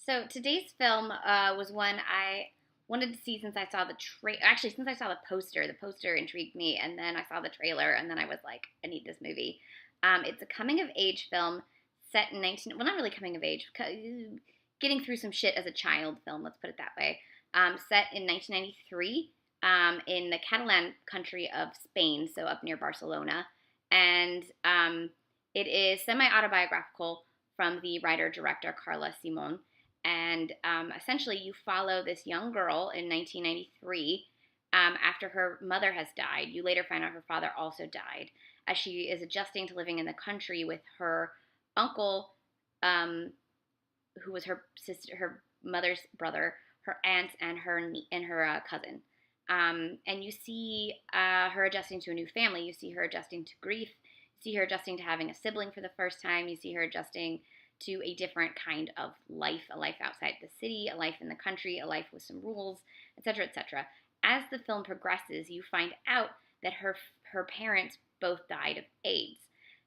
So today's film was one I wanted to see since I saw the Actually, since I saw the poster. The poster intrigued me, and then I saw the trailer, and then I was like, I need this movie. It's a coming of age film set in 19. Well, not really coming of age. Getting through some shit as a child film. Let's put it that way. Set in 1993 in the Catalan country of Spain, so up near Barcelona, and it is semi-autobiographical from the writer-director Carla Simón, and essentially you follow this young girl in 1993 after her mother has died. You later find out her father also died, as she is adjusting to living in the country with her uncle, who was her sister, her mother's brother, her aunt, and her cousin. And you see her adjusting to a new family. You see her adjusting to grief. You see her adjusting to having a sibling for the first time. You see her adjusting to a different kind of life, a life outside the city, a life in the country, a life with some rules, etc., etc. As the film progresses, you find out that her parents both died of AIDS.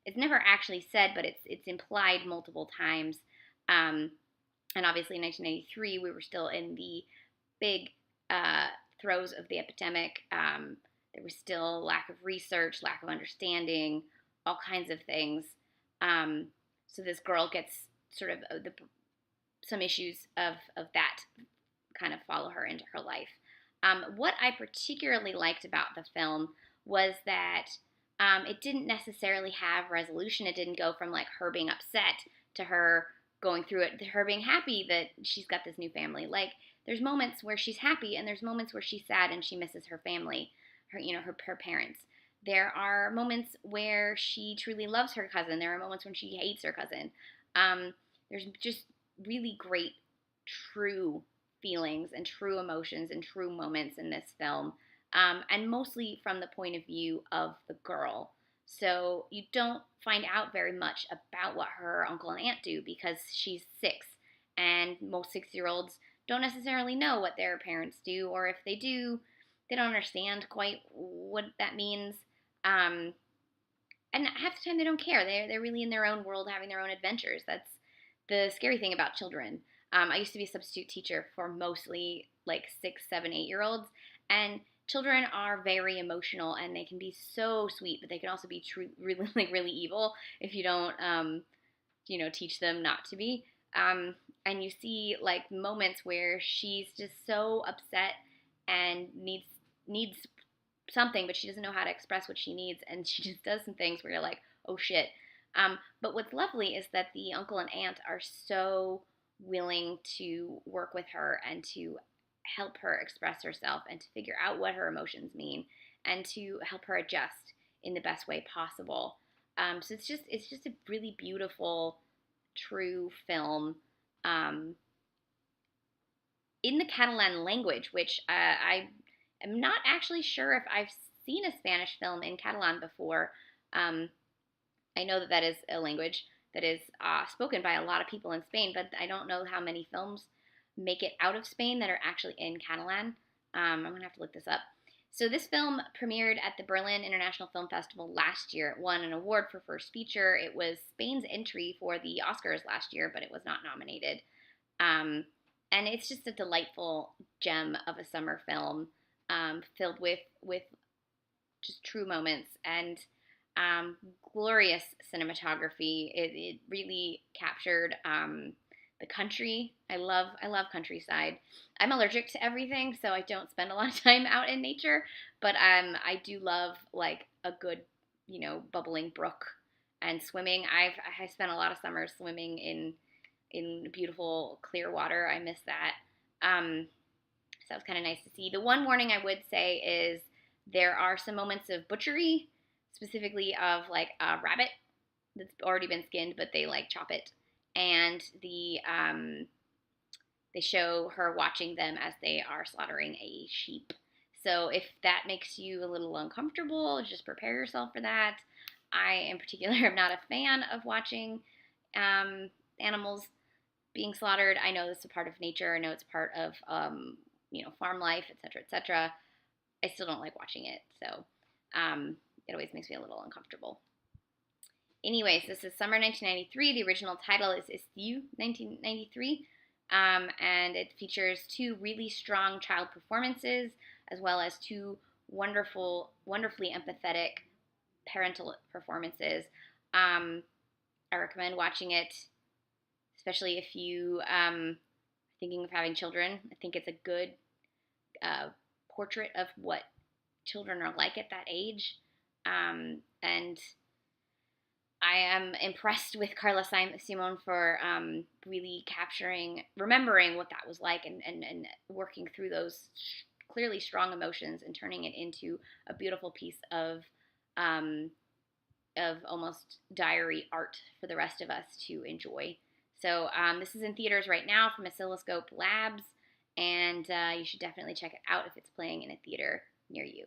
It's never actually said, but it's implied multiple times. And obviously, in 1993, we were still in the big throes of the epidemic. There was still lack of research, lack of understanding, all kinds of things. So this girl gets sort of some issues of that kind of follow her into her life. What I particularly liked about the film was that it didn't necessarily have resolution. It didn't go from like her being upset to her going through it, to her being happy that she's got this new family. Like there's moments where she's happy and there's moments where she's sad and she misses her family, her parents. There are moments where she truly loves her cousin. There are moments when she hates her cousin. There's just really great, true feelings and true emotions and true moments in this film, and mostly from the point of view of the girl. So you don't find out very much about what her uncle and aunt do because she's 6, and most 6-year-olds don't necessarily know what their parents do, or if they do, they don't understand quite what that means. And half the time they don't care. They're really in their own world, having their own adventures. That's the scary thing about children. I used to be a substitute teacher for mostly like 6, 7, 8-year-olds, and children are very emotional, and they can be so sweet, but they can also be really, like really evil if you don't, teach them not to be. And you see like moments where she's just so upset and needs something, but she doesn't know how to express what she needs, and she just does some things where you're like, oh shit. But what's lovely is that the uncle and aunt are so willing to work with her and to help her express herself and to figure out what her emotions mean and to help her adjust in the best way possible. So it's just a really beautiful, true film in the Catalan language, which I am not actually sure if I've seen a Spanish film in Catalan before. I know that is a language that is spoken by a lot of people in Spain, but I don't know how many films make it out of Spain that are actually in Catalan. I'm going to have to look this up. So this film premiered at the Berlin International Film Festival last year. It won an award for First Feature. It was Spain's entry for the Oscars last year, but it was not nominated. And it's just a delightful gem of a summer film, filled with just true moments and glorious cinematography. It really captured the country. I love countryside. I'm allergic to everything, so I don't spend a lot of time out in nature. But I do love like a good, bubbling brook and swimming. I spent a lot of summers swimming in beautiful clear water. I miss that. So that was kind of nice to see. The one warning I would say is there are some moments of butchery, specifically of like a rabbit that's already been skinned, but they like chop it, and they show her watching them as they are slaughtering a sheep. So if that makes you a little uncomfortable, just prepare yourself for that. I, in particular, am not a fan of watching animals being slaughtered. I know this is a part of nature. I know it's part of farm life, etc., etc. I still don't like watching it, so it always makes me a little uncomfortable. Anyways, this is summer 1993. The original title is Estiu 1993. and it features two really strong child performances as well as two wonderfully empathetic parental performances. I recommend watching it, especially if you thinking of having children. I think it's a good portrait of what children are like at that age. And I am impressed with Carla Simón for really remembering what that was like, and working through those clearly strong emotions and turning it into a beautiful piece of almost diary art for the rest of us to enjoy. So this is in theaters right now from Oscilloscope Labs, and you should definitely check it out if it's playing in a theater near you.